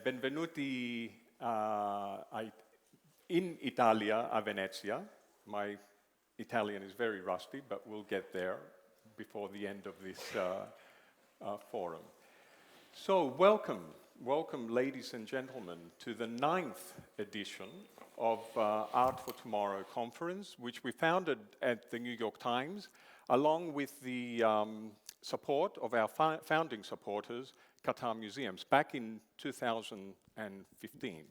Benvenuti in Italia, a Venezia. My Italian is very rusty, but we'll get there before the end of this forum. So welcome ladies and gentlemen to the 9th edition of Art for Tomorrow conference, which we founded at the New York Times, along with the support of our founding supporters, Qatar Museums, back in 2015.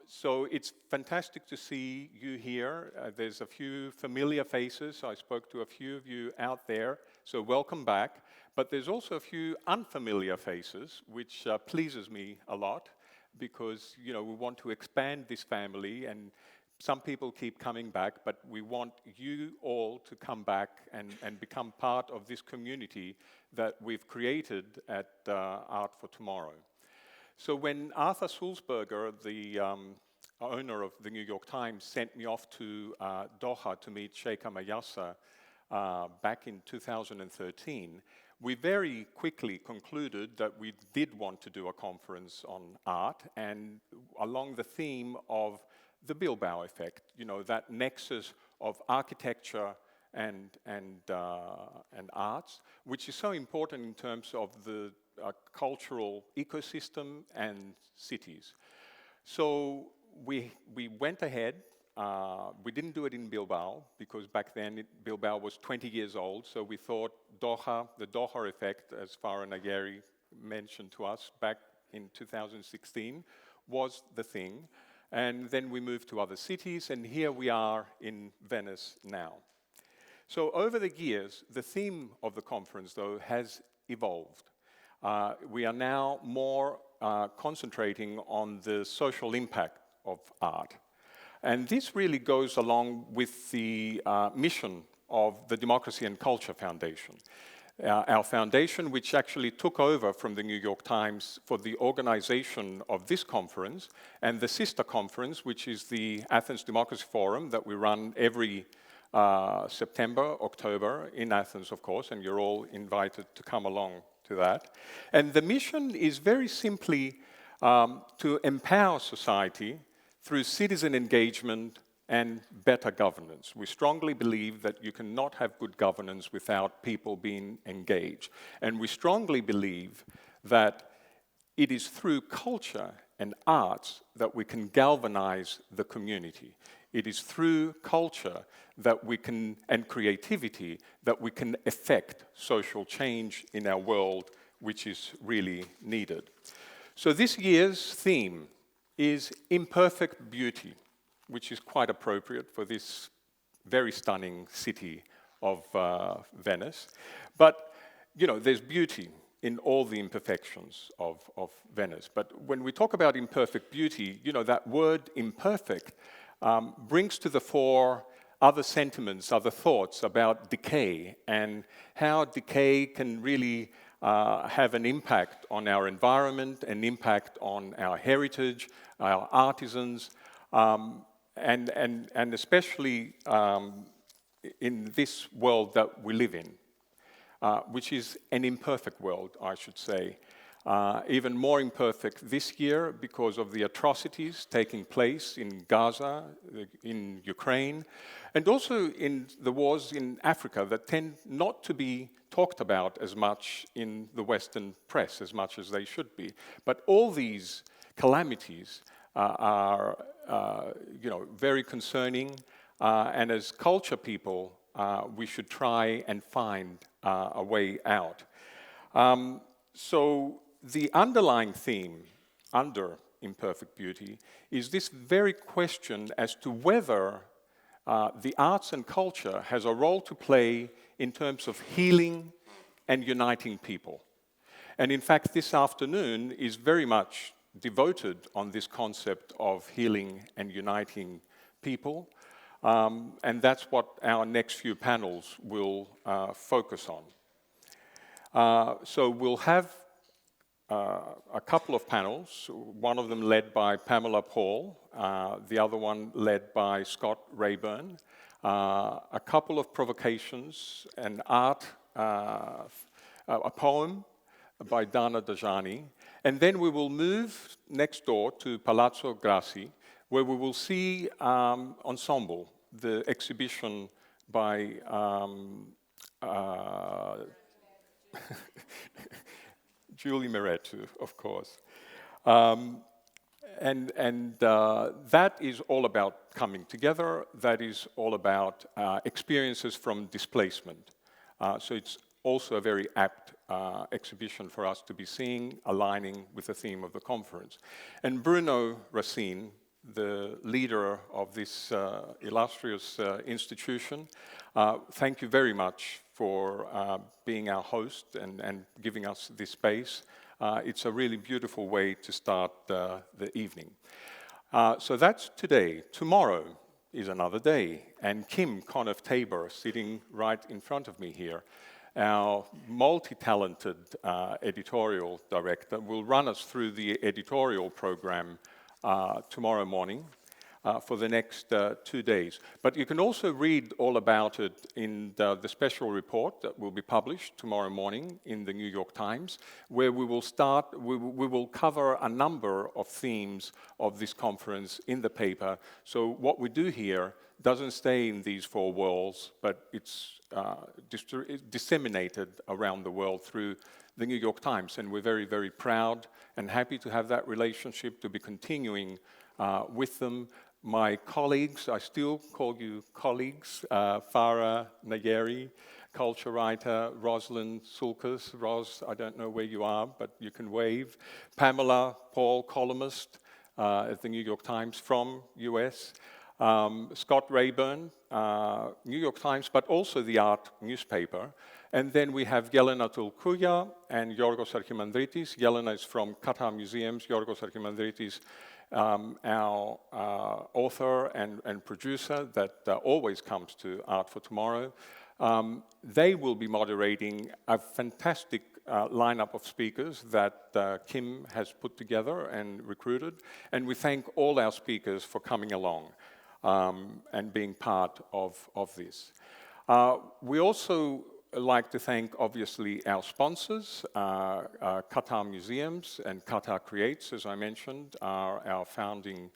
So it's fantastic to see you here. There's a few familiar faces. I spoke to a few of you out there, so welcome back. But there's also a few unfamiliar faces, which pleases me a lot, because we want to expand this family, and some people keep coming back, but we want you all to come back and become part of this community that we've created at Art for Tomorrow. So when Arthur Sulzberger, the owner of the New York Times, sent me off to Doha to meet Sheikh Mayassa back in 2013, we very quickly concluded that we did want to do a conference on art, and along the theme of the Bilbao effect, that nexus of architecture and arts, which is so important in terms of the cultural ecosystem and cities. So we went ahead. We didn't do it in Bilbao, because back then Bilbao was 20 years old, so we thought Doha, the Doha effect, as Farah Nageri mentioned to us back in 2016, was the thing. And then we moved to other cities, and here we are in Venice now. So over the years, the theme of the conference, though, has evolved. We are now more concentrating on the social impact of art. And this really goes along with the mission of the Democracy and Culture Foundation. Our foundation, which actually took over from the New York Times for the organization of this conference, and the sister conference, which is the Athens Democracy Forum that we run every September, October, in Athens, of course, and you're all invited to come along to that. And the mission is very simply to empower society through citizen engagement and better governance. We strongly believe that you cannot have good governance without people being engaged. And we strongly believe that it is through culture and arts that we can galvanize the community. It is through culture that we can, and creativity, that we can effect social change in our world, which is really needed. So this year's theme is imperfect beauty, which is quite appropriate for this very stunning city of Venice. But, there's beauty in all the imperfections of Venice. But when we talk about imperfect beauty, that word imperfect brings to the fore other sentiments, other thoughts about decay, and how decay can really have an impact on our environment, an impact on our heritage, our artisans, and especially in this world that we live in, which is an imperfect world, I should say. Even more imperfect this year because of the atrocities taking place in Gaza, in Ukraine, and also in the wars in Africa that tend not to be talked about as much in the Western press as much as they should be. But all these calamities are very concerning, and as culture people, we should try and find a way out. So the underlying theme under imperfect beauty is this very question as to whether the arts and culture has a role to play in terms of healing and uniting people. And in fact, this afternoon is very much devoted on this concept of healing and uniting people. And that's what our next few panels will focus on. So we'll have a couple of panels, one of them led by Pamela Paul, the other one led by Scott Rayburn, a couple of provocations, an art, a poem by Dana Dajani, And then we will move next door to Palazzo Grassi, where we will see Ensemble, the exhibition by Julie Meretu, of course. That is all about coming together. That is all about experiences from displacement. So it's also a very apt exhibition for us to be seeing, aligning with the theme of the conference. And Bruno Racine, the leader of this illustrious institution, thank you very much for being our host and giving us this space. It's a really beautiful way to start the evening. So that's today. Tomorrow is another day, and Kim Conniff-Tabor, sitting right in front of me here, our multi-talented editorial director, will run us through the editorial program tomorrow morning for the next 2 days. But you can also read all about it in the special report that will be published tomorrow morning in the New York Times, where we will cover a number of themes of this conference in the paper. So what we do here doesn't stay in these four walls, but it's disseminated around the world through the New York Times. And we're very, very proud and happy to have that relationship, to be continuing with them. My colleagues, I still call you colleagues, Farah Nayeri, culture writer, Rosalind Sulkas. Ros, I don't know where you are, but you can wave. Pamela Paul, columnist at the New York Times from US. Scott Rayburn, New York Times, but also the Art newspaper. And then we have Yelena Tulkuya and Yorgos Archimandritis. Yelena is from Qatar Museums. Yorgos Archimandritis, our author and producer that always comes to Art for Tomorrow. They will be moderating a fantastic lineup of speakers that Kim has put together and recruited. And we thank all our speakers for coming along and being part of this. We also like to thank, obviously, our sponsors. Qatar Museums and Qatar Creates, as I mentioned, are our founding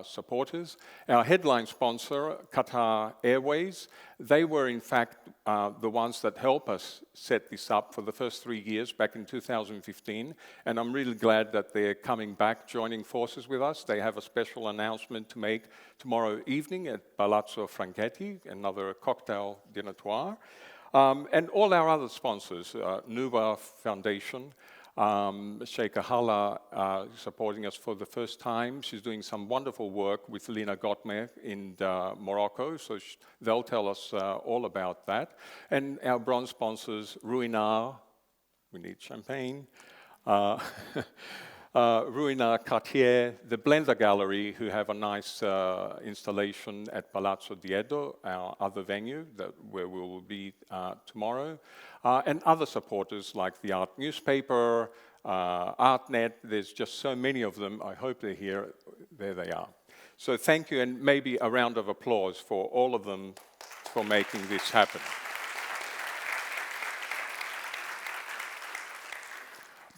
supporters. Our headline sponsor, Qatar Airways, they were in fact the ones that helped us set this up for the first 3 years back in 2015, and I'm really glad that they're coming back, joining forces with us. They have a special announcement to make tomorrow evening at Palazzo Franchetti, another cocktail dînatoire. And all our other sponsors, Nuba Foundation, Sheikha Hala supporting us for the first time. She's doing some wonderful work with Lina Gottmer in Morocco, so they'll tell us all about that. And our bronze sponsors, Ruinar, we need champagne, Ruinar, Cartier, the Blender Gallery, who have a nice installation at Palazzo Dieddo, our other venue where we will be tomorrow, and other supporters like the Art newspaper, ArtNet. There's just so many of them. I hope they're here. There they are. So thank you, and maybe a round of applause for all of them for making this happen.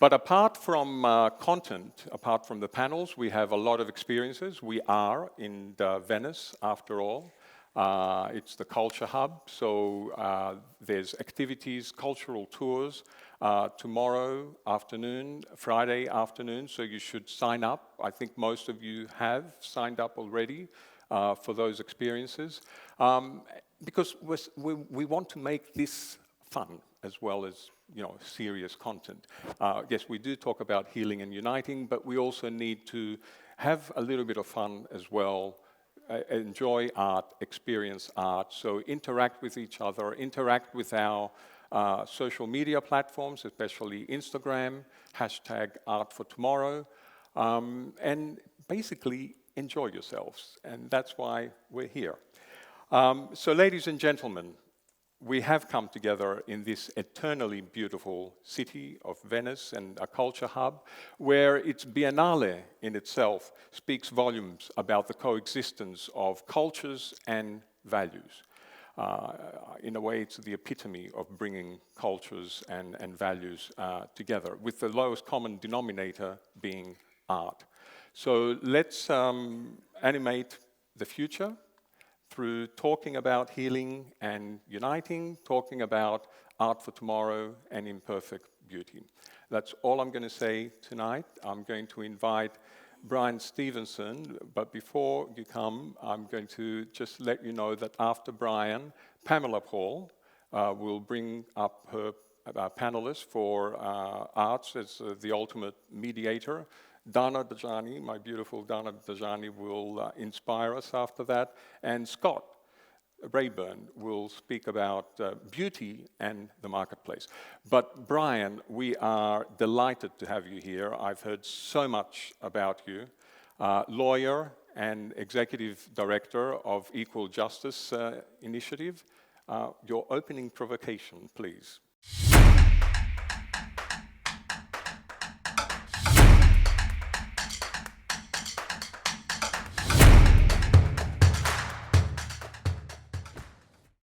But apart from content, apart from the panels, we have a lot of experiences. We are in Venice, after all. It's the culture hub, so there's activities, cultural tours tomorrow afternoon, Friday afternoon, so you should sign up. I think most of you have signed up already for those experiences, because we want to make this fun as well as serious content. Yes, we do talk about healing and uniting, but we also need to have a little bit of fun as well, enjoy art, experience art, so interact with each other, interact with our social media platforms, especially Instagram, #ArtForTomorrow, and basically enjoy yourselves, and that's why we're here. So ladies and gentlemen, we have come together in this eternally beautiful city of Venice and a culture hub where its biennale in itself speaks volumes about the coexistence of cultures and values. in a way, it's the epitome of bringing cultures and values together, with the lowest common denominator being art. So let's animate the future through talking about healing and uniting, talking about art for tomorrow and imperfect beauty. That's all I'm going to say tonight. I'm going to invite Brian Stevenson, but before you come, I'm going to just let you know that after Brian, Pamela Paul will bring up her panelists for arts as the ultimate mediator. Dana Dajani, my beautiful Dana Dajani, will inspire us after that. And Scott Rayburn will speak about beauty and the marketplace. But Brian, we are delighted to have you here. I've heard so much about you. Lawyer and Executive Director of Equal Justice Initiative. Your opening provocation, please.